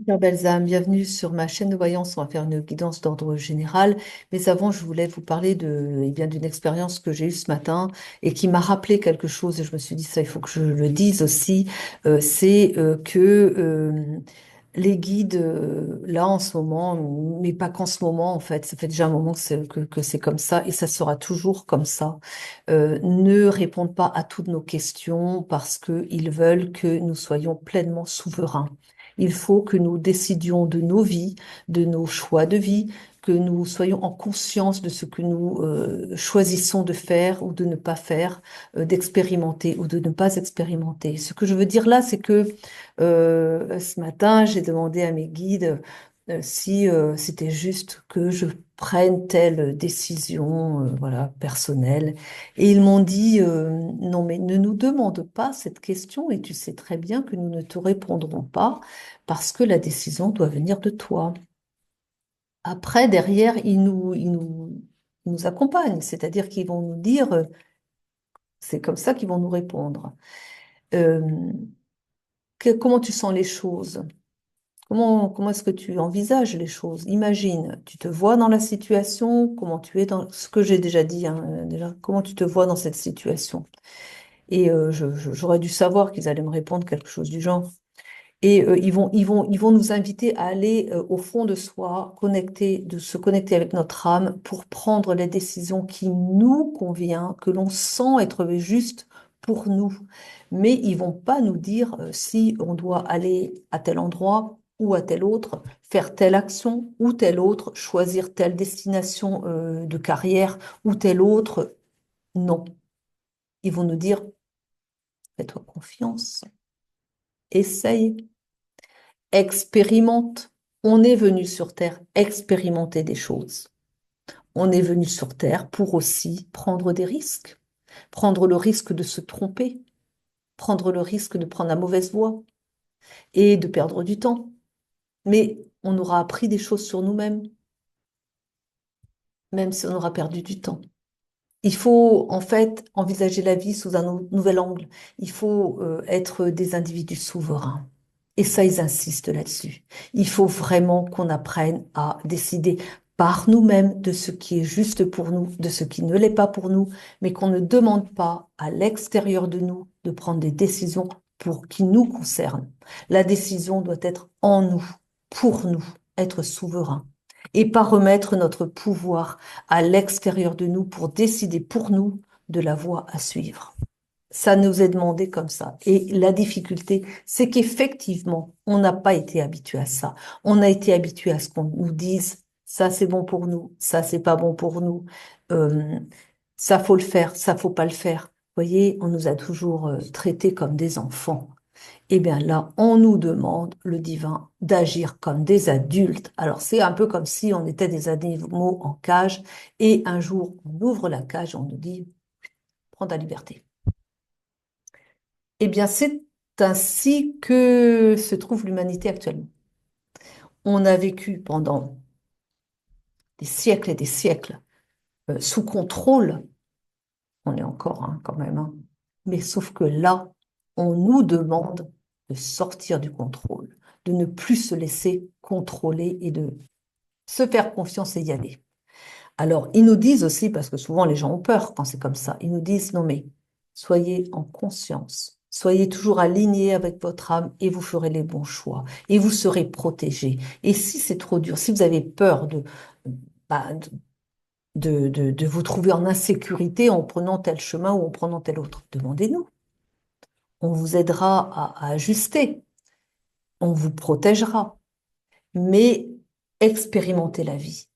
Chère Belzame, bienvenue sur ma chaîne de voyance. On va faire une guidance d'ordre général. Mais avant, je voulais vous parler eh bien, d'une expérience que j'ai eue ce matin et qui m'a rappelé quelque chose. Et je me suis dit, ça, il faut que je le dise aussi. C'est que les guides, là, en ce moment, mais pas qu'en ce moment, en fait, ça fait déjà un moment que c'est comme ça et ça sera toujours comme ça, ne répondent pas à toutes nos questions parce qu'ils veulent que nous soyons pleinement souverains. Il faut que nous décidions de nos vies, de nos choix de vie, que nous soyons en conscience de ce que nous choisissons de faire ou de ne pas faire, d'expérimenter ou de ne pas expérimenter. Ce que je veux dire là, c'est que ce matin, j'ai demandé à mes guides si c'était juste que je prenne telle décision, voilà, personnelle. Et ils m'ont dit, non, mais ne nous demande pas cette question et tu sais très bien que nous ne te répondrons pas parce que la décision doit venir de toi. Après, derrière, ils nous accompagnent, c'est-à-dire qu'ils vont nous dire, c'est comme ça qu'ils vont nous répondre. Euh, Comment tu sens les choses? Comment est-ce que tu envisages les choses? Imagine, tu te vois dans la situation, comment tu es dans ce que j'ai déjà dit, hein, déjà, comment tu te vois dans cette situation? Et j'aurais dû savoir qu'ils allaient me répondre quelque chose du genre. Et ils vont nous inviter à aller au fond de soi, de se connecter avec notre âme pour prendre les décisions qui nous convient, que l'on sent être juste pour nous. Mais ils vont pas nous dire si on doit aller à tel endroit ou à tel autre, faire telle action ou telle autre, choisir telle destination de carrière ou telle autre. Non. Ils vont nous dire, fais-toi confiance, essaye. Expérimente. On est venu sur Terre expérimenter des choses. On est venu sur Terre pour aussi prendre des risques. Prendre le risque de se tromper, prendre le risque de prendre la mauvaise voie et de perdre du temps. Mais on aura appris des choses sur nous-mêmes, même si on aura perdu du temps. Il faut en fait envisager la vie sous un nouvel angle. Il faut être des individus souverains. Et ça, ils insistent là-dessus. Il faut vraiment qu'on apprenne à décider par nous-mêmes de ce qui est juste pour nous, de ce qui ne l'est pas pour nous, mais qu'on ne demande pas à l'extérieur de nous de prendre des décisions pour qui nous concernent. La décision doit être en nous, pour nous, être souverain et pas remettre notre pouvoir à l'extérieur de nous pour décider pour nous de la voie à suivre. Ça nous est demandé comme ça. Et la difficulté, c'est qu'effectivement, on n'a pas été habitué à ça. On a été habitué à ce qu'on nous dise, ça c'est bon pour nous, ça c'est pas bon pour nous, euh, ça faut le faire, ça faut pas le faire. Vous voyez, on nous a toujours traités comme des enfants. Eh bien là, on nous demande, le divin, d'agir comme des adultes. Alors c'est un peu comme si on était des animaux en cage et un jour on ouvre la cage, on nous dit, prends ta liberté. Eh bien c'est ainsi que se trouve l'humanité actuellement. On a vécu pendant des siècles et des siècles sous contrôle, on est encore hein, quand même, hein. Mais sauf que là, on nous demande de sortir du contrôle, de ne plus se laisser contrôler et de se faire confiance et y aller. Alors, ils nous disent aussi, parce que souvent les gens ont peur quand c'est comme ça, ils nous disent, non mais, soyez en conscience Soyez toujours aligné avec votre âme et vous ferez les bons choix. Et vous serez protégé. Et si c'est trop dur, si vous avez peur bah, de vous trouver en insécurité en prenant tel chemin ou en prenant tel autre, demandez-nous. On vous aidera à ajuster. On vous protégera. Mais expérimentez la vie.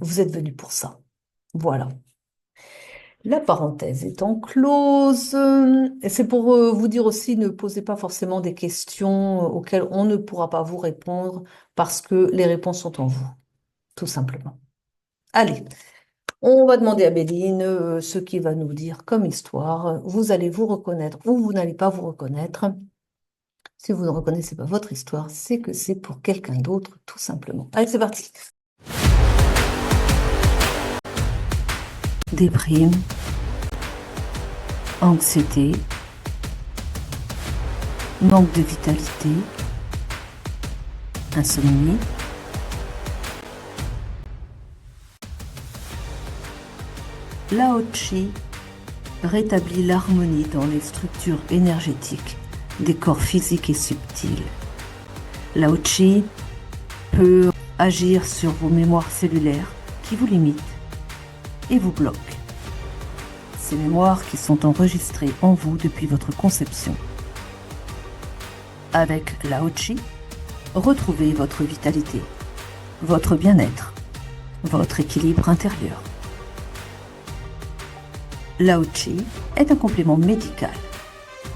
Vous êtes venu pour ça. Voilà. La parenthèse étant close, et c'est pour vous dire aussi, ne posez pas forcément des questions auxquelles on ne pourra pas vous répondre parce que les réponses sont en vous, tout simplement. Allez, on va demander à Béline ce qu'il va nous dire comme histoire. Vous allez vous reconnaître ou vous n'allez pas vous reconnaître. Si vous ne reconnaissez pas votre histoire, c'est que c'est pour quelqu'un d'autre, tout simplement. Allez, c'est parti. Déprime, anxiété, manque de vitalité, insomnie. Lao Tzu rétablit l'harmonie dans les structures énergétiques des corps physiques et subtils. Lao Tzu peut agir sur vos mémoires cellulaires qui vous limitent et vous bloquent. Ces mémoires qui sont enregistrées en vous depuis votre conception. Avec Lao Tzu, retrouvez votre vitalité, votre bien-être, votre équilibre intérieur. Lao Tzu est un complément médical.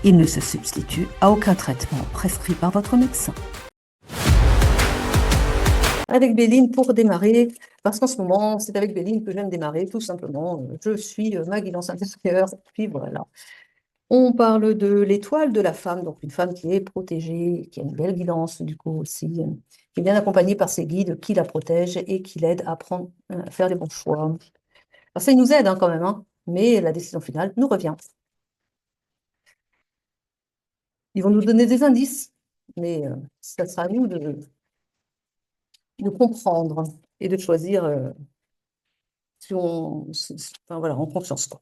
Il ne se substitue à aucun traitement prescrit par votre médecin. Avec Béline pour démarrer, parce qu'en ce moment, c'est avec Béline que j'aime démarrer, tout simplement. Je suis ma guidance intérieure, puis voilà. On parle de l'étoile de la femme, donc une femme qui est protégée, qui a une belle guidance, du coup aussi, qui est bien accompagnée par ses guides qui la protègent et qui l'aident à à faire les bons choix. Alors ça, il nous aide quand même, hein, mais la décision finale nous revient. Ils vont nous donner des indices, mais ça sera à nous de comprendre et de choisir si enfin, voilà, en confiance, quoi.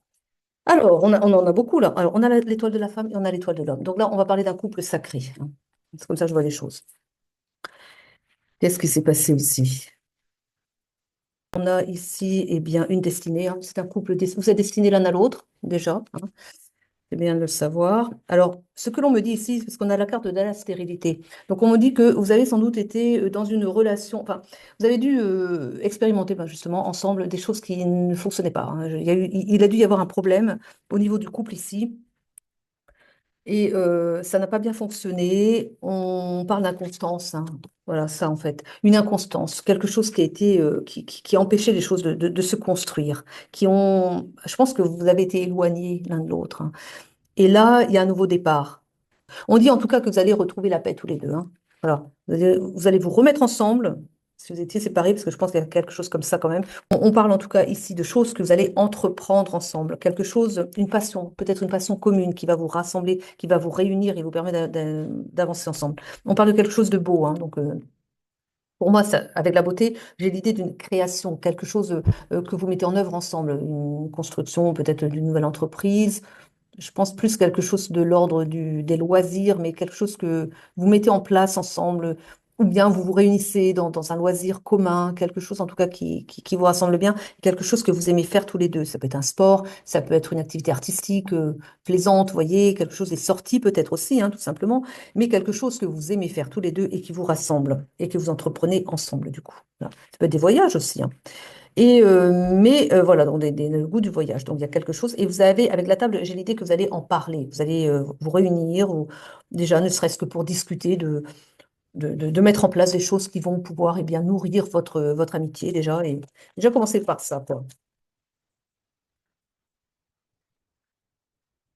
Alors, on en a beaucoup là. Alors, on a l'étoile de la femme et on a l'étoile de l'homme. Donc là, on va parler d'un couple sacré, hein. C'est comme ça que je vois les choses. Qu'est-ce qui s'est passé ici? On a ici, eh bien, une destinée, hein. C'est un couple, vous êtes destinés l'un à l'autre, déjà, hein. C'est bien de le savoir. Alors, ce que l'on me dit ici, parce qu'on a la carte de la stérilité. Donc, on me dit que vous avez sans doute été dans une relation, enfin, vous avez dû expérimenter ben, justement ensemble des choses qui ne fonctionnaient pas, hein. Il a dû y avoir un problème au niveau du couple ici. Et ça n'a pas bien fonctionné. On parle d'inconstance, hein. Voilà, ça en fait. Une inconstance, quelque chose qui a été, qui a empêché les choses de se construire, je pense que vous avez été éloignés l'un de l'autre, hein. Et là, il y a un nouveau départ. On dit en tout cas que vous allez retrouver la paix tous les deux, hein. Voilà. Vous allez vous remettre ensemble, si vous étiez séparés, parce que je pense qu'il y a quelque chose comme ça quand même. On parle en tout cas ici de choses que vous allez entreprendre ensemble, quelque chose, une passion, peut-être une passion commune qui va vous rassembler, qui va vous réunir et vous permettre d'avancer ensemble. On parle de quelque chose de beau, hein, donc pour moi, avec la beauté, j'ai l'idée d'une création, quelque chose que vous mettez en œuvre ensemble, une construction peut-être d'une nouvelle entreprise. Je pense plus quelque chose de l'ordre des loisirs, mais quelque chose que vous mettez en place ensemble, ou bien vous vous réunissez dans un loisir commun, quelque chose en tout cas qui vous rassemble bien, quelque chose que vous aimez faire tous les deux. Ça peut être un sport, ça peut être une activité artistique plaisante, vous voyez, quelque chose des sorties peut-être aussi, hein, tout simplement, mais quelque chose que vous aimez faire tous les deux et qui vous rassemble et que vous entreprenez ensemble du coup. Voilà. Ça peut être des voyages aussi, hein. Mais voilà, donc le goût du voyage. Donc il y a quelque chose. Et vous avez, avec la table, j'ai l'idée que vous allez en parler. Vous allez vous réunir, ou déjà, ne serait-ce que pour discuter de mettre en place des choses qui vont pouvoir eh bien, nourrir votre amitié déjà. Et déjà commencer par ça, quoi.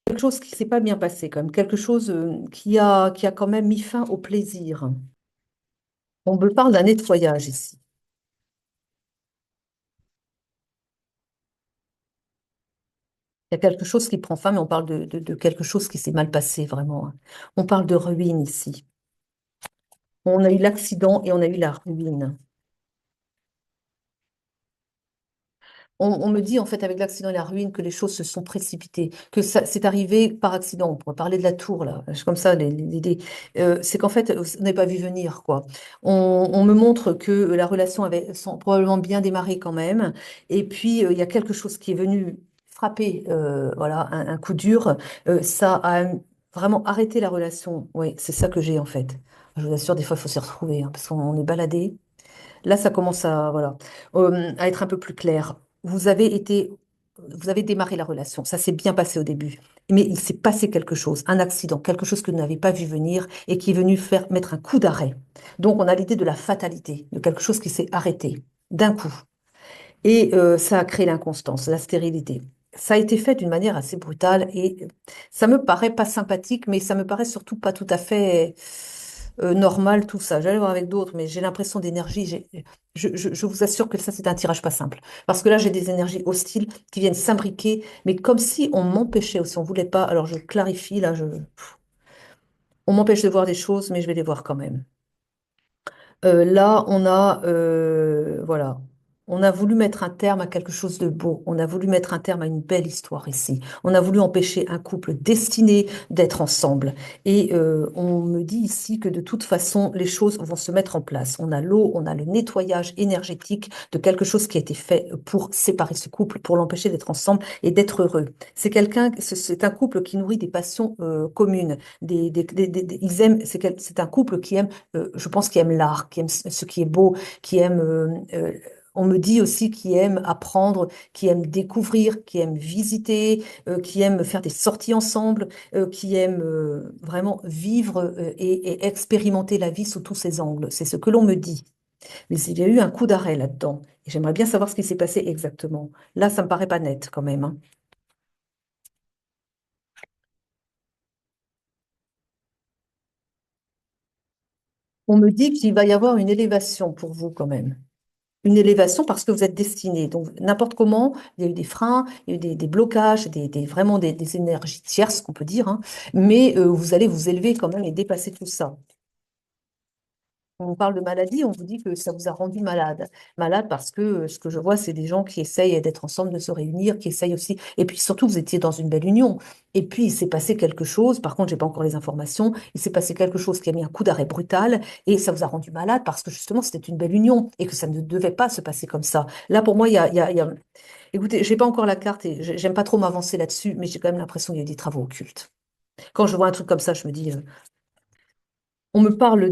Quelque chose qui s'est pas bien passé, quand même. Quelque chose qui a quand même mis fin au plaisir. On me parle d'un nettoyage ici. Il y a quelque chose qui prend fin, mais on parle de quelque chose qui s'est mal passé, vraiment, hein. On parle de ruine ici. On a eu l'accident et on a eu la ruine. on me dit en fait avec l'accident et la ruine que les choses se sont précipitées, que ça c'est arrivé par accident. On pourrait parler de la tour là, c'est comme ça l'idée. C'est qu'en fait, on n'est pas vu venir quoi. On me montre que la relation avait probablement bien démarré quand même, et puis il y a quelque chose qui est venu frapper, voilà, un coup dur. Ça a vraiment arrêté la relation. Oui, c'est ça que j'ai en fait. Je vous assure, des fois il faut se retrouver hein, parce qu'on est baladé. Là, ça commence à, voilà, à être un peu plus clair. Vous avez démarré la relation. Ça s'est bien passé au début. Mais il s'est passé quelque chose, un accident, quelque chose que vous n'avez pas vu venir et qui est venu faire mettre un coup d'arrêt. Donc, on a l'idée de la fatalité, de quelque chose qui s'est arrêté d'un coup. Et ça a créé l'inconstance, la stérilité. Ça a été fait d'une manière assez brutale et ça me paraît pas sympathique, mais ça me paraît surtout pas tout à fait normal tout ça. J'allais voir avec d'autres, mais j'ai l'impression d'énergie. Je vous assure que ça, c'est un tirage pas simple. Parce que là, j'ai des énergies hostiles qui viennent s'imbriquer, mais comme si on m'empêchait ou si on voulait pas. Alors je clarifie, là, on m'empêche de voir des choses, mais je vais les voir quand même. Là, voilà, on a voulu mettre un terme à quelque chose de beau. On a voulu mettre un terme à une belle histoire ici. On a voulu empêcher un couple destiné d'être ensemble. Et on me dit ici que de toute façon, les choses vont se mettre en place. On a l'eau, on a le nettoyage énergétique de quelque chose qui a été fait pour séparer ce couple, pour l'empêcher d'être ensemble et d'être heureux. C'est un couple qui nourrit des passions communes. Ils aiment, c'est un couple qui aime je pense qu'il aime l'art, qui aime ce qui est beau, qui aime, on me dit aussi qui aime apprendre, qui aime découvrir, qui aime visiter, qui aime faire des sorties ensemble, qui aime vraiment vivre et expérimenter la vie sous tous ses angles. C'est ce que l'on me dit. Mais il y a eu un coup d'arrêt là-dedans. Et j'aimerais bien savoir ce qui s'est passé exactement. Là, ça me paraît pas net quand même, hein. On me dit qu'il va y avoir une élévation pour vous quand même. Une élévation parce que vous êtes destiné. Donc, n'importe comment, il y a eu des freins, il y a eu des blocages, vraiment des énergies tierces, qu'on peut dire, hein. Mais vous allez vous élever quand même et dépasser tout ça. On parle de maladie, on vous dit que ça vous a rendu malade. Malade parce que ce que je vois, c'est des gens qui essayent d'être ensemble, de se réunir, qui essayent aussi. Et puis surtout, vous étiez dans une belle union. Et puis, il s'est passé quelque chose. Par contre, j'ai pas encore les informations. Il s'est passé quelque chose qui a mis un coup d'arrêt brutal et ça vous a rendu malade parce que justement, c'était une belle union et que ça ne devait pas se passer comme ça. Là, pour moi, écoutez, j'ai pas encore la carte et j'aime pas trop m'avancer là-dessus, mais j'ai quand même l'impression qu'il y a eu des travaux occultes. Quand je vois un truc comme ça, je me dis, on me parle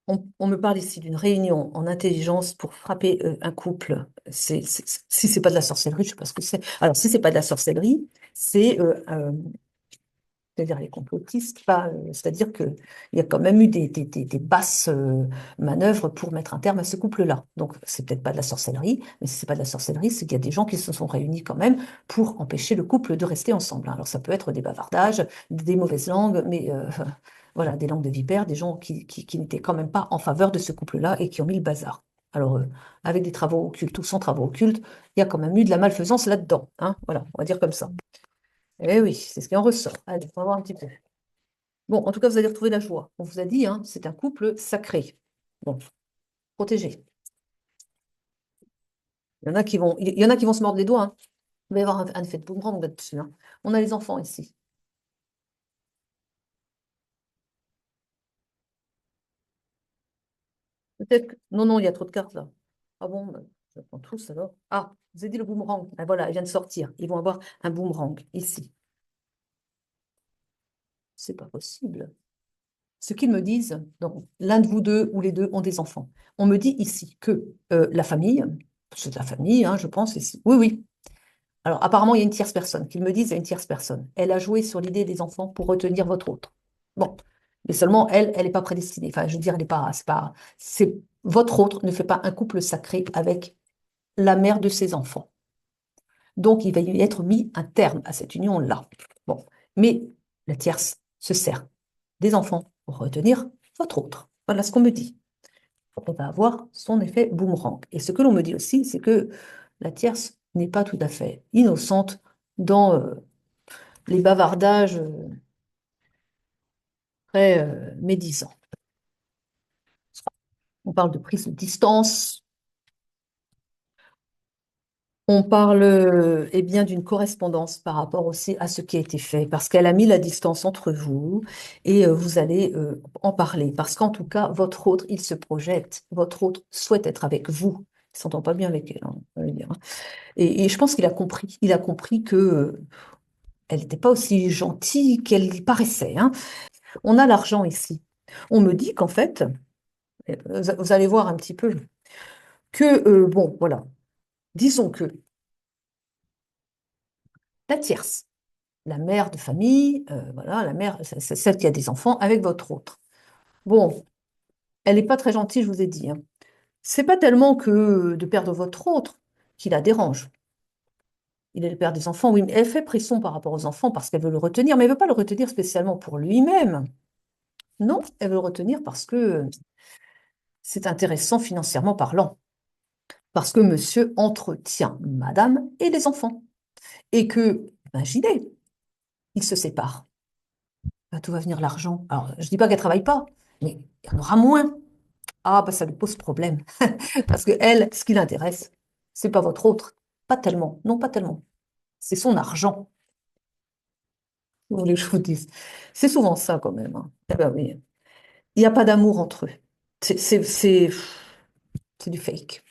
on me parle ici d'une réunion en intelligence pour frapper un couple. Si c'est pas de la sorcellerie, je sais pas ce que c'est. Alors, si c'est pas de la sorcellerie, c'est-à-dire les complotistes, c'est-à-dire qu'il y a quand même eu des basses manœuvres pour mettre un terme à ce couple-là. Donc, c'est peut-être pas de la sorcellerie, mais si c'est pas de la sorcellerie, c'est qu'il y a des gens qui se sont réunis quand même pour empêcher le couple de rester ensemble, hein. Alors, ça peut être des bavardages, des mauvaises langues, mais voilà, des langues de vipères, des gens qui n'étaient quand même pas en faveur de ce couple-là et qui ont mis le bazar. Alors, avec des travaux occultes ou sans travaux occultes, il y a quand même eu de la malfaisance là-dedans, hein. Voilà, on va dire comme ça. Eh oui, c'est ce qui en ressort. Allez, on va voir un petit peu. Bon, en tout cas, vous allez retrouver la joie. On vous a dit, hein, c'est un couple sacré. Bon, protégé. Il y en a qui vont se mordre les doigts, hein. Il va y avoir un effet de boomerang là-dessus, hein. On a les enfants ici. Peut-être que... Non, non, il y a trop de cartes là. Ah bon, ben, j'attends tous alors. Ah, je vous ai dit le boomerang. Ah, voilà, il vient de sortir. Ils vont avoir un boomerang ici. C'est pas possible. Ce qu'ils me disent, donc l'un de vous deux ou les deux ont des enfants. On me dit ici que la famille, c'est la famille, hein, je pense ici. Oui, oui. Alors apparemment, il y a une tierce personne. Qu'ils me disent, il y a une tierce personne. Elle a joué sur l'idée des enfants pour retenir votre autre. Bon, mais seulement elle n'est pas prédestinée. Enfin, je veux dire, elle n'est pas, c'est votre autre ne fait pas un couple sacré avec la mère de ses enfants. Donc, il va y être mis un terme à cette union-là. Bon, mais la tierce se sert des enfants pour retenir votre autre. Voilà ce qu'on me dit. On va avoir son effet boomerang. Et ce que l'on me dit aussi, c'est que la tierce n'est pas tout à fait innocente dans les bavardages très médisants. On parle de prise de distance. On parle eh bien d'une correspondance par rapport aussi à ce qui a été fait, parce qu'elle a mis la distance entre vous et vous allez en parler. Parce qu'en tout cas, votre autre, il se projette, votre autre souhaite être avec vous. Il s'entend pas bien avec elle, hein, on va le dire, hein. Et je pense qu'il a compris. Il a compris que elle n'était pas aussi gentille qu'elle y paraissait, hein. On a l'argent ici. On me dit qu'en fait, vous allez voir un petit peu, que bon, voilà, disons que la tierce, la mère de famille, voilà, la mère, c'est celle qui a des enfants avec votre autre. Bon, elle n'est pas très gentille, je vous ai dit, hein. C'est pas tellement que de perdre votre autre qui la dérange. Il est le père des enfants, oui, mais elle fait pression par rapport aux enfants parce qu'elle veut le retenir, mais elle ne veut pas le retenir spécialement pour lui-même. Non, elle veut le retenir parce que c'est intéressant financièrement parlant, parce que monsieur entretient madame et les enfants, et que, imaginez, ils se séparent. Ben, tout va venir l'argent. Alors, je ne dis pas qu'elle ne travaille pas, mais il y en aura moins. Ah, bah, ça lui pose problème. Parce que elle, ce qui l'intéresse, c'est pas votre autre. Pas tellement. Non, pas tellement. C'est son argent. Vous voulez que je vous dise. C'est souvent ça quand même, hein. Eh ben oui. Il n'y a pas d'amour entre eux. C'est du fake.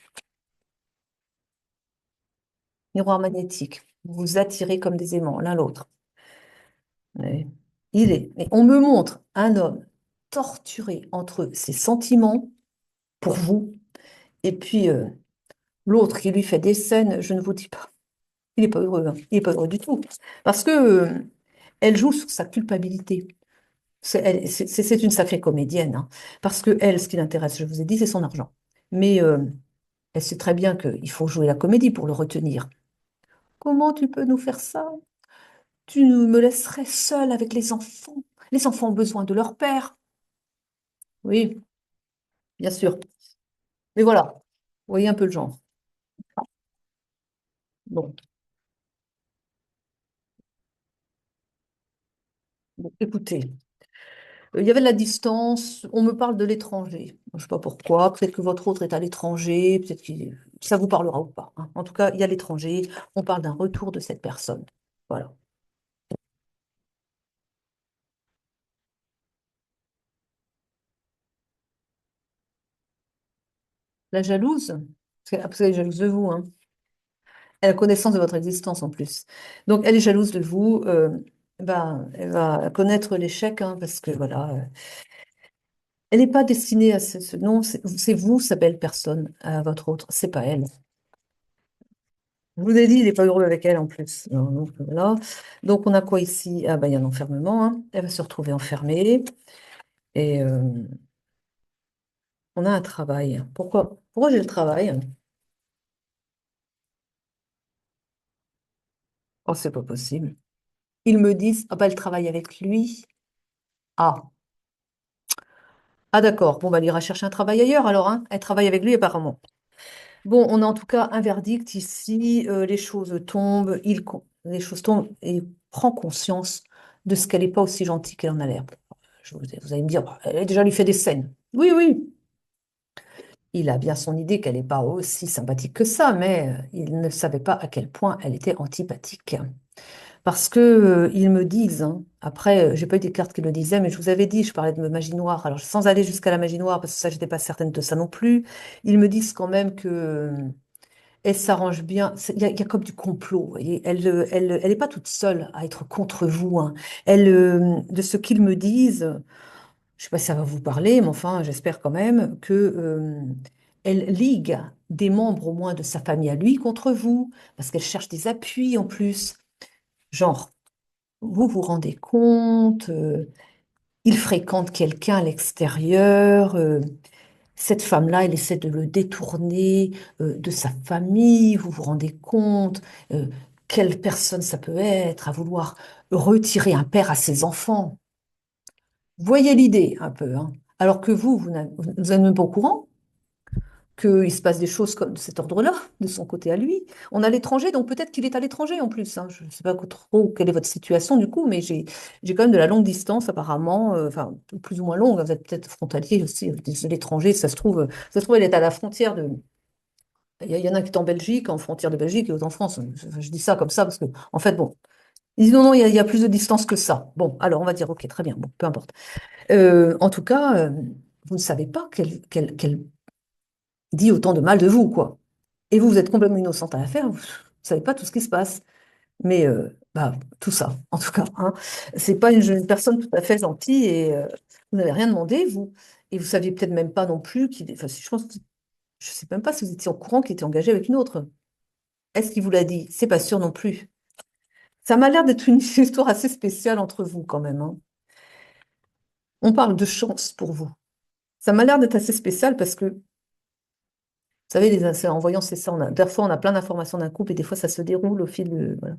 Miroir magnétique. Vous vous attirez comme des aimants l'un l'autre. Oui. Il est. Et on me montre un homme torturé entre ses sentiments pour vous et puis l'autre qui lui fait des scènes, je ne vous dis pas. Il n'est pas heureux, hein. Il n'est pas heureux du tout. Parce que elle joue sur sa culpabilité. C'est une sacrée comédienne, hein. Parce que elle, ce qui l'intéresse, je vous ai dit, c'est son argent. Mais elle sait très bien qu'il faut jouer la comédie pour le retenir. Comment tu peux nous faire ça? Tu me laisserais seule avec les enfants. Les enfants ont besoin de leur père. Oui, bien sûr. Mais voilà, vous voyez un peu le genre. Bon, bon, écoutez. Il y avait de la distance. On me parle de l'étranger. Je ne sais pas pourquoi. Peut-être que votre autre est à l'étranger. Peut-être que ça vous parlera ou pas, hein. En tout cas, il y a l'étranger. On parle d'un retour de cette personne. Voilà. La jalouse, parce qu'elle est jalouse de vous, hein. Elle a connaissance de votre existence en plus. Donc, elle est jalouse de vous. Ben, elle va connaître l'échec, hein, parce que voilà, elle n'est pas destinée à non, c'est vous, sa belle personne, à votre autre. C'est pas elle. Je vous ai dit, il n'est pas heureux avec elle en plus. Donc, voilà. Donc, on a quoi ici? Ah ben, il y a un enfermement, hein. Elle va se retrouver enfermée. Et on a un travail. Pourquoi j'ai le travail? Oh, c'est pas possible. Ils me disent, ah ben, elle travaille avec lui. Ah, ah d'accord. Bon, bah, elle ira chercher un travail ailleurs alors, hein. Elle travaille avec lui apparemment. Bon, on a en tout cas un verdict ici. Les choses tombent. Les choses tombent et il prend conscience de ce qu'elle n'est pas aussi gentille qu'elle en a l'air. Vous allez me dire, bah, elle a déjà lui fait des scènes. Oui, oui. Il a bien son idée qu'elle n'est pas aussi sympathique que ça, mais il ne savait pas à quel point elle était antipathique. Parce que ils me disent, hein, après, j'ai pas eu des cartes qui le disaient, mais je vous avais dit, je parlais de magie noire. Alors, sans aller jusqu'à la magie noire, parce que ça, j'étais pas certaine de ça non plus, ils me disent quand même que elle s'arrange bien. Il y a comme du complot, vous voyez. Elle est pas toute seule à être contre vous, hein. De ce qu'ils me disent. Je ne sais pas si ça va vous parler, mais enfin, j'espère quand même que elle ligue des membres au moins de sa famille à lui contre vous, parce qu'elle cherche des appuis en plus. Genre, vous vous rendez compte, il fréquente quelqu'un à l'extérieur, cette femme-là, elle essaie de le détourner de sa famille, vous vous rendez compte, quelle personne ça peut être à vouloir retirer un père à ses enfants. Voyez l'idée un peu, hein. Alors que vous n'êtes même pas au courant qu'il se passe des choses comme de cet ordre-là, de son côté à lui. On est à l'étranger, donc peut-être qu'il est à l'étranger en plus, hein. Je ne sais pas trop quelle est votre situation du coup, mais j'ai quand même de la longue distance apparemment, enfin plus ou moins longue. Vous êtes peut-être frontalier aussi de l'étranger, ça se trouve, il est à la frontière Il y en a qui est en Belgique, en frontière de Belgique, et l'autre en France. Je dis ça comme ça parce que, en fait, bon, ils disent non, non, il y a plus de distance que ça. Bon, alors on va dire, ok, très bien, bon, peu importe. En tout cas, vous ne savez pas qu'elle dit autant de mal de vous, quoi. Et vous, vous êtes complètement innocente à l'affaire, vous ne savez pas tout ce qui se passe. Mais bah, tout ça, en tout cas, hein. C'est pas une personne tout à fait gentille et vous n'avez rien demandé, vous. Et vous saviez peut-être même pas non plus qu'il. Enfin, je pense que je sais même pas si vous étiez au courant qu'il était engagé avec une autre. Est-ce qu'il vous l'a dit? C'est pas sûr non plus. Ça m'a l'air d'être une histoire assez spéciale entre vous quand même, hein. On parle de chance pour vous. Ça m'a l'air d'être assez spécial parce que, vous savez, en voyant c'est ça, des fois on a plein d'informations d'un couple et des fois ça se déroule au fil de. Voilà.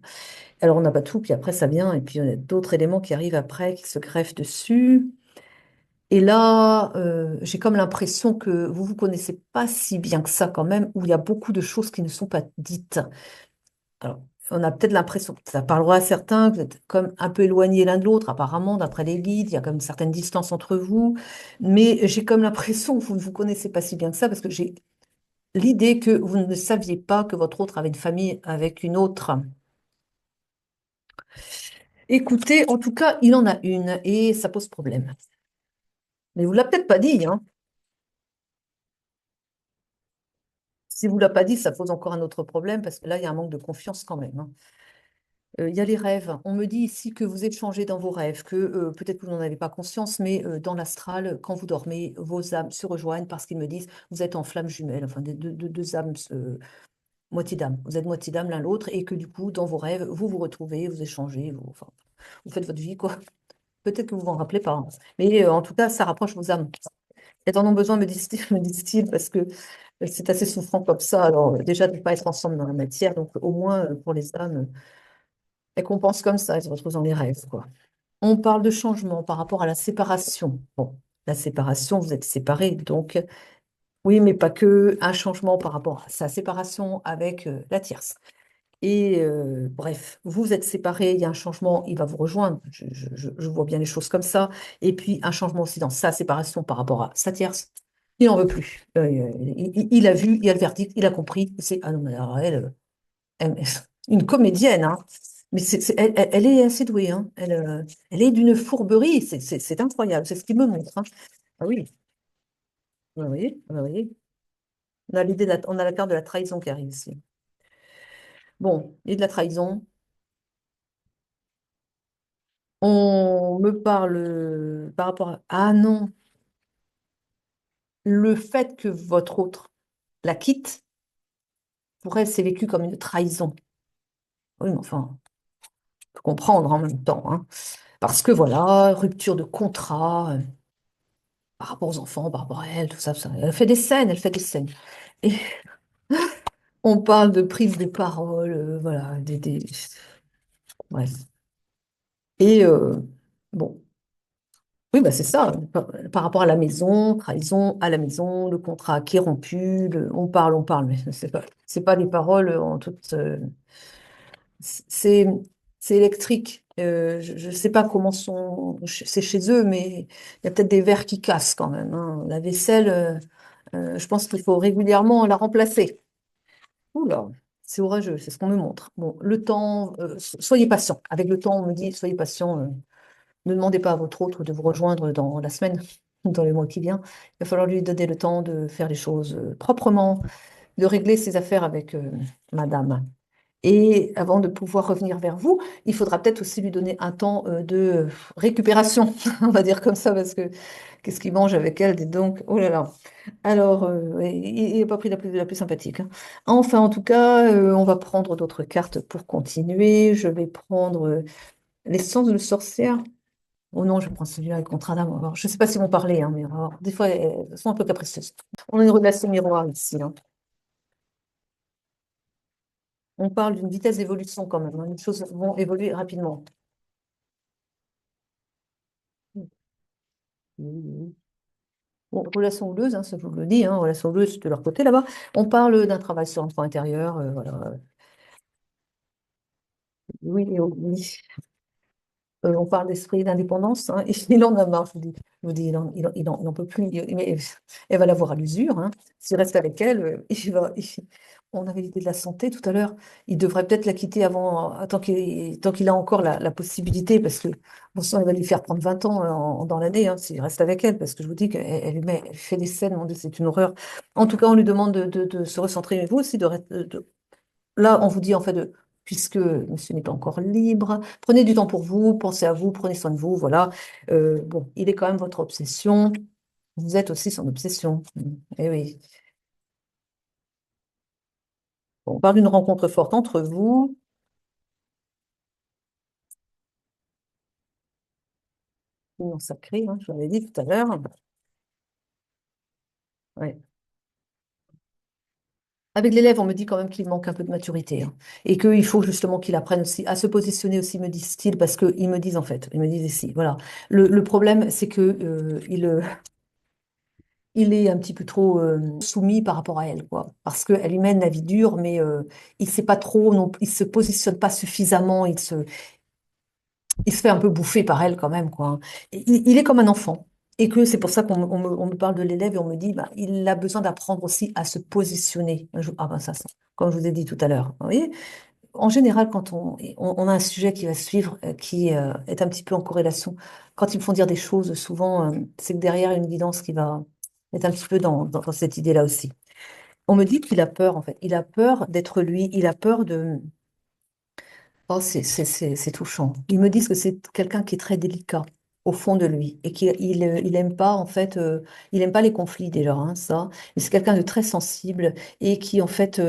Alors on n'a pas tout, puis après ça vient, et puis il y a d'autres éléments qui arrivent après, qui se greffent dessus. Et là, j'ai comme l'impression que vous vous connaissez pas si bien que ça quand même, où il y a beaucoup de choses qui ne sont pas dites. Alors, on a peut-être l'impression, ça parlera à certains, que vous êtes comme un peu éloignés l'un de l'autre, apparemment, d'après les guides, il y a comme une certaine distance entre vous, mais j'ai comme l'impression que vous ne vous connaissez pas si bien que ça, parce que j'ai l'idée que vous ne saviez pas que votre autre avait une famille avec une autre. Écoutez, en tout cas, il en a une, et ça pose problème. Mais vous ne l'a peut-être pas dit, hein. Si vous ne l'a pas dit, ça pose encore un autre problème, parce que là, il y a un manque de confiance quand même, hein. Il y a les rêves. On me dit ici que vous êtes changé dans vos rêves, que peut-être que vous n'en avez pas conscience, mais dans l'astral, quand vous dormez, vos âmes se rejoignent parce qu'ils me disent vous êtes en flamme jumelle, enfin deux âmes, moitié d'âme. Vous êtes moitié d'âme l'un l'autre et que du coup, dans vos rêves, vous vous retrouvez, vous échangez, enfin, vous faites votre vie, quoi. Peut-être que vous vous en rappelez pas, hein. Mais en tout cas, ça rapproche vos âmes. Elles en ont besoin, me disent-ils, me disent-ils, parce que c'est assez souffrant comme ça. Alors, déjà, de ne pas être ensemble dans la matière, donc au moins pour les âmes. Elles compensent comme ça, elles se retrouvent dans les rêves, quoi. On parle de changement par rapport à la séparation. Bon, la séparation, vous êtes séparés, donc oui, mais pas que, un changement par rapport à sa séparation avec la tierce. Et bref, vous êtes séparés, il y a un changement, il va vous rejoindre. Je vois bien les choses comme ça. Et puis un changement aussi dans sa séparation par rapport à sa tierce. Il n'en veut plus. Il a vu, il a le verdict, il a compris. C'est ah non, mais alors elle- une comédienne, hein. Mais elle est assez douée, hein. Elle est d'une fourberie, c'est incroyable, c'est ce qui me montre, hein. Ah oui, vous voyez, vous voyez. On a on a la carte de la trahison qui arrive ici. Bon, et de la trahison, on me parle par rapport à... Ah non, le fait que votre autre la quitte, pour elle, c'est vécu comme une trahison. Oui, mais enfin, faut comprendre en même temps, hein. Parce que voilà, rupture de contrat, par rapport aux enfants, par rapport à elle, tout ça, tout ça. Elle fait des scènes, elle fait des scènes. Et on parle de prise de parole, voilà, bref. Et bon, oui, bah c'est ça. Par rapport à la maison, trahison à la maison, le contrat qui est rompu, on parle, mais c'est pas des paroles en toute. C'est c'est électrique. Je ne sais pas comment c'est chez eux, mais il y a peut-être des verres qui cassent quand même, hein. La vaisselle, je pense qu'il faut régulièrement la remplacer. Oula, c'est orageux, c'est ce qu'on me montre. Bon, le temps, soyez patient. Avec le temps, on me dit, soyez patient. Ne demandez pas à votre autre de vous rejoindre dans la semaine, ou dans les mois qui viennent. Il va falloir lui donner le temps de faire les choses proprement, de régler ses affaires avec madame. Et avant de pouvoir revenir vers vous, il faudra peut-être aussi lui donner un temps de récupération, on va dire comme ça, parce que qu'est-ce qu'il mange avec elle, dites donc, oh là là. Alors, ouais, il n'a pas pris la plus sympathique, hein. Enfin, en tout cas, on va prendre d'autres cartes pour continuer. Je vais prendre l'essence de sorcière. Oh non, je vais prendre celui-là avec contrat d'amour. Alors, je ne sais pas si vont parler, hein, mais alors, des fois, elles sont un peu capricieuses. On a une relation miroir ici, hein. On parle d'une vitesse d'évolution quand même, hein. Les choses vont évoluer rapidement. Oui, oui, oui. Bon, relation houleuse, hein, ça je vous le dis, hein, relation houleuse de leur côté là-bas. On parle d'un travail sur l'enfant intérieur, voilà. Oui, oui. On parle d'esprit d'indépendance, hein, il en a marre, je vous dis, il en peut plus. Mais elle va l'avoir à l'usure, hein. S'il reste avec elle, on avait l'idée de la santé tout à l'heure. Il devrait peut-être la quitter avant, tant qu'il a encore la possibilité, parce que bon sang, il va lui faire prendre 20 ans dans l'année, hein, s'il reste avec elle, parce que je vous dis qu'elle elle fait des scènes, mon Dieu, c'est une horreur. En tout cas, on lui demande de se recentrer, mais vous aussi, là, on vous dit en fait, puisque monsieur n'est pas encore libre, prenez du temps pour vous, pensez à vous, prenez soin de vous, voilà. Bon, il est quand même votre obsession. Vous êtes aussi son obsession. Eh oui. Bon, on parle d'une rencontre forte entre vous. Non, sacré, hein, je l'avais dit tout à l'heure. Ouais. Avec l'élève, on me dit quand même qu'il manque un peu de maturité, hein, et qu'il faut justement qu'il apprenne aussi à se positionner aussi, me disent-ils, parce qu'ils me disent en fait, ils me disent ici, voilà. Le problème, c'est que il est un petit peu trop soumis par rapport à elle, quoi. Parce qu'elle lui mène la vie dure, mais il sait pas trop, non, il se positionne pas suffisamment, il se fait un peu bouffer par elle quand même, quoi, hein. Et il est comme un enfant. Et que c'est pour ça on me parle de l'élève et on me dit, bah, il a besoin d'apprendre aussi à se positionner. Ah ben ça, comme je vous ai dit tout à l'heure. Vous voyez, en général, quand on a un sujet qui va suivre, qui est un petit peu en corrélation, quand ils me font dire des choses, souvent, c'est que derrière il y a une guidance qui va être un petit peu dans cette idée-là aussi. On me dit qu'il a peur, en fait. Il a peur d'être lui, il a peur de... Oh, c'est touchant. Ils me disent que c'est quelqu'un qui est très délicat au fond de lui et il aime pas, en fait, il aime pas les conflits déjà, hein, ça. Mais c'est quelqu'un de très sensible et qui, en fait,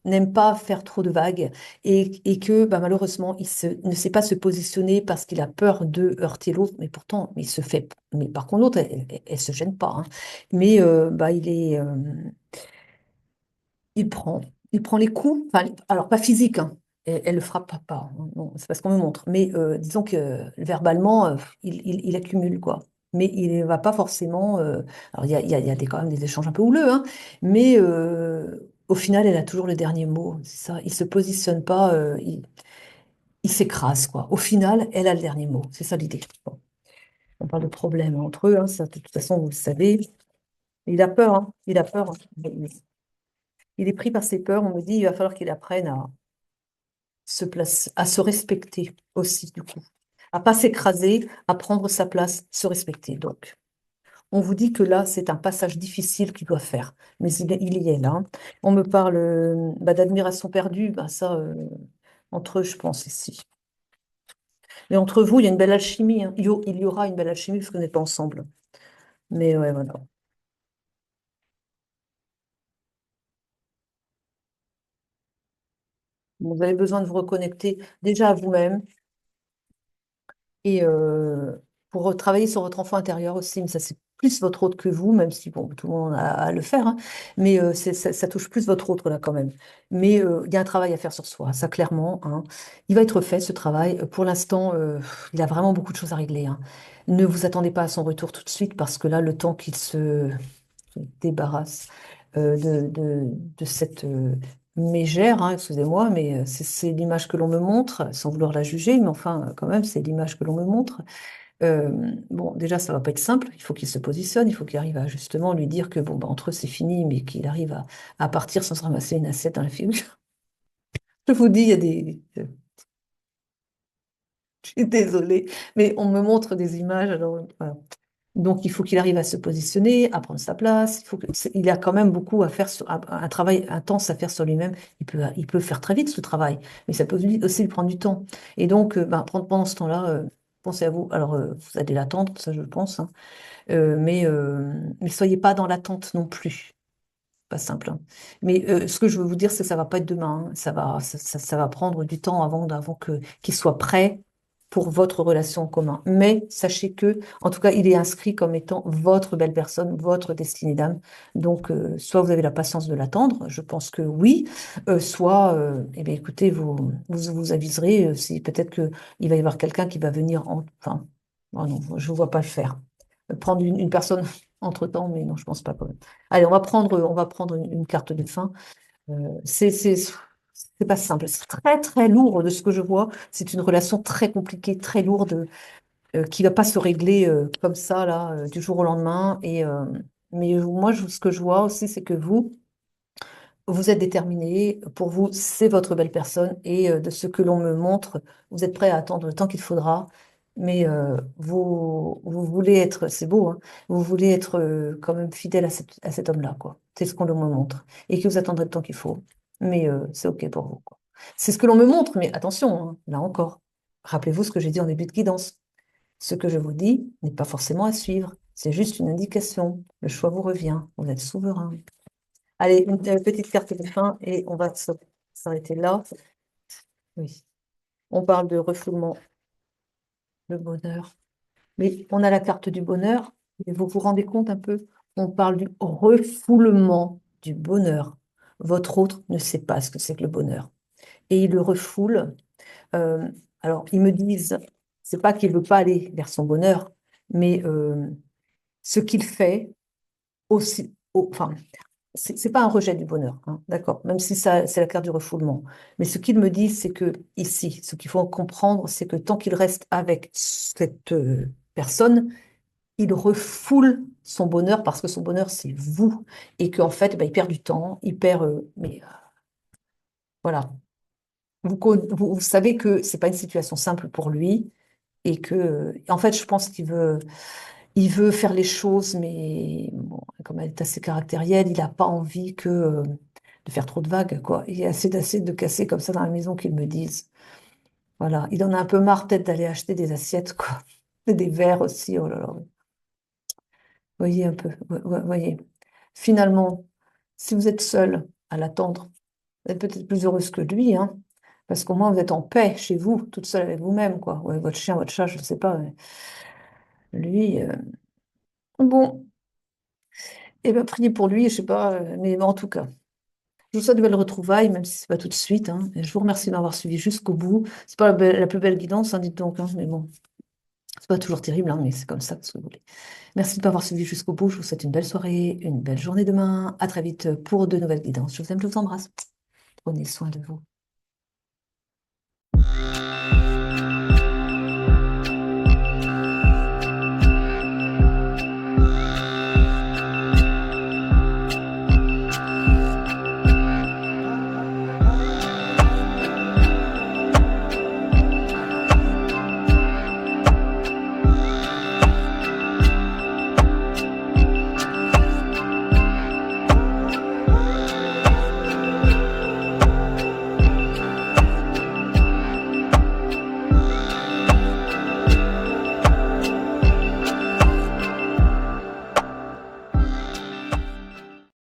n'aime pas faire trop de vagues et que, bah, malheureusement, ne sait pas se positionner parce qu'il a peur de heurter l'autre. Mais pourtant, il se fait. Mais par contre, l'autre, elle se gêne pas, hein. Mais bah, il prend, il prend les coups, enfin, alors pas physique, hein. Elle le frappe pas, hein, non, c'est pas ce qu'on me montre. Mais disons que verbalement, il accumule, quoi. Mais il ne va pas forcément. Alors il y a quand même des échanges un peu houleux, hein, mais au final, elle a toujours le dernier mot. C'est ça. Il se positionne pas, il s'écrase, quoi. Au final, elle a le dernier mot. C'est ça l'idée. Bon, on parle de problèmes entre eux, hein, ça, de toute façon, vous le savez. Il a peur, hein, il a peur, hein. Il est pris par ses peurs. On me dit, il va falloir qu'il apprenne à se respecter aussi, du coup. À pas s'écraser, à prendre sa place, se respecter. Donc, on vous dit que là, c'est un passage difficile qu'il doit faire. Mais il y est là, hein. On me parle bah, d'admiration perdue. Bah, ça, entre eux, je pense ici. Mais entre vous, il y a une belle alchimie, hein. Il y aura une belle alchimie parce que vous n'êtes pas ensemble. Mais ouais, voilà. Vous avez besoin de vous reconnecter déjà à vous-même, et pour travailler sur votre enfant intérieur aussi, mais ça c'est plus votre autre que vous, même si bon, tout le monde a à le faire, hein, mais ça touche plus votre autre là quand même. Mais il y a un travail à faire sur soi, ça clairement, hein. Il va être fait ce travail. Pour l'instant, il a vraiment beaucoup de choses à régler, hein. Ne vous attendez pas à son retour tout de suite parce que là, le temps qu'il se débarrasse de cette mégère, hein, excusez-moi, mais c'est l'image que l'on me montre, sans vouloir la juger, mais enfin, quand même, c'est l'image que l'on me montre. Bon, déjà, ça va pas être simple. Il faut qu'il se positionne, il faut qu'il arrive à justement lui dire que bon, bah, entre eux, c'est fini, mais qu'il arrive à partir sans se ramasser une assiette dans la figure. Je vous dis, il y a des... Je suis désolée, mais on me montre des images, alors voilà. Donc, il faut qu'il arrive à se positionner, à prendre sa place. Il a quand même beaucoup à faire, un travail intense à faire sur lui-même. Il peut faire très vite ce travail, mais ça peut aussi lui prendre du temps. Et donc, ben, pendant ce temps-là, pensez à vous. Alors, vous allez l'attendre, ça je le pense, hein. Mais soyez pas dans l'attente non plus. Pas simple, hein. Mais ce que je veux vous dire, c'est que ça va pas être demain, hein. Ça va prendre du temps avant qu'il soit prêt pour votre relation en commun. Mais sachez que, en tout cas, il est inscrit comme étant votre belle personne, votre destinée d'âme. Donc, soit vous avez la patience de l'attendre, je pense que oui, soit, eh bien, écoutez, vous aviserez si peut-être que il va y avoir quelqu'un qui va venir enfin, oh non, je ne vois pas le faire. Prendre une personne entre-temps, mais non, je pense pas quand même. Allez, on va prendre une carte de fin. Euh, c'est, c'est, c'est pas simple. C'est très, très lourd de ce que je vois. C'est une relation très compliquée, très lourde, qui va pas se régler comme ça, là, du jour au lendemain. Mais moi, ce que je vois aussi, c'est que vous êtes déterminé. Pour vous, c'est votre belle personne. Et de ce que l'on me montre, vous êtes prêt à attendre le temps qu'il faudra. Mais vous voulez être, c'est beau, hein, vous voulez être quand même fidèle à cet homme-là, quoi. C'est ce qu'on me montre. Et que vous attendrez le temps qu'il faut. Mais c'est OK pour vous, quoi. C'est ce que l'on me montre, mais attention, hein, là encore. Rappelez-vous ce que j'ai dit en début de guidance. Ce que je vous dis n'est pas forcément à suivre. C'est juste une indication. Le choix vous revient. Vous êtes souverain. Allez, une petite carte de fin et on va s'arrêter là. Oui. On parle de refoulement, de bonheur. Mais on a la carte du bonheur. Et vous vous rendez compte un peu? On parle du refoulement du bonheur. Votre autre ne sait pas ce que c'est que le bonheur. Et il le refoule. Euh, alors, ils me disent, c'est pas qu'il veut pas aller vers son bonheur, mais ce qu'il fait aussi, enfin, c'est pas un rejet du bonheur, hein, d'accord, même si ça, c'est la carte du refoulement. Mais ce qu'il me dit, c'est que ici, ce qu'il faut comprendre, c'est que tant qu'il reste avec cette personne, il refoule son bonheur parce que son bonheur, c'est vous. Et qu'en fait, bah, il perd du temps, il perd. Mais voilà. Vous savez que c'est pas une situation simple pour lui et que, en fait, je pense il veut faire les choses, mais bon, comme elle est assez caractérielle, il n'a pas envie de faire trop de vagues, quoi. Il y a assez de casser comme ça dans la maison qu'il me dise. Voilà. Il en a un peu marre peut-être d'aller acheter des assiettes, quoi. Et des verres aussi, oh là là. Voyez un peu, voyez. Finalement, si vous êtes seul à l'attendre, vous êtes peut-être plus heureuse que lui, hein, parce qu'au moins vous êtes en paix chez vous, toute seule avec vous-même, quoi. Ouais, votre chien, votre chat, je ne sais pas. Mais lui, bon, et bien priez pour lui, je sais pas, mais en tout cas. Je vous souhaite de belles retrouvailles, même si c'est pas tout de suite, hein. Et je vous remercie d'avoir suivi jusqu'au bout. C'est pas la plus belle guidance, hein, dites donc, hein, mais bon, c'est pas toujours terrible, hein, mais c'est comme ça, ce que vous voulez. Merci de m'avoir suivi jusqu'au bout. Je vous souhaite une belle soirée, une belle journée demain. À très vite pour de nouvelles guidances. Je vous aime, je vous embrasse. Prenez soin de vous.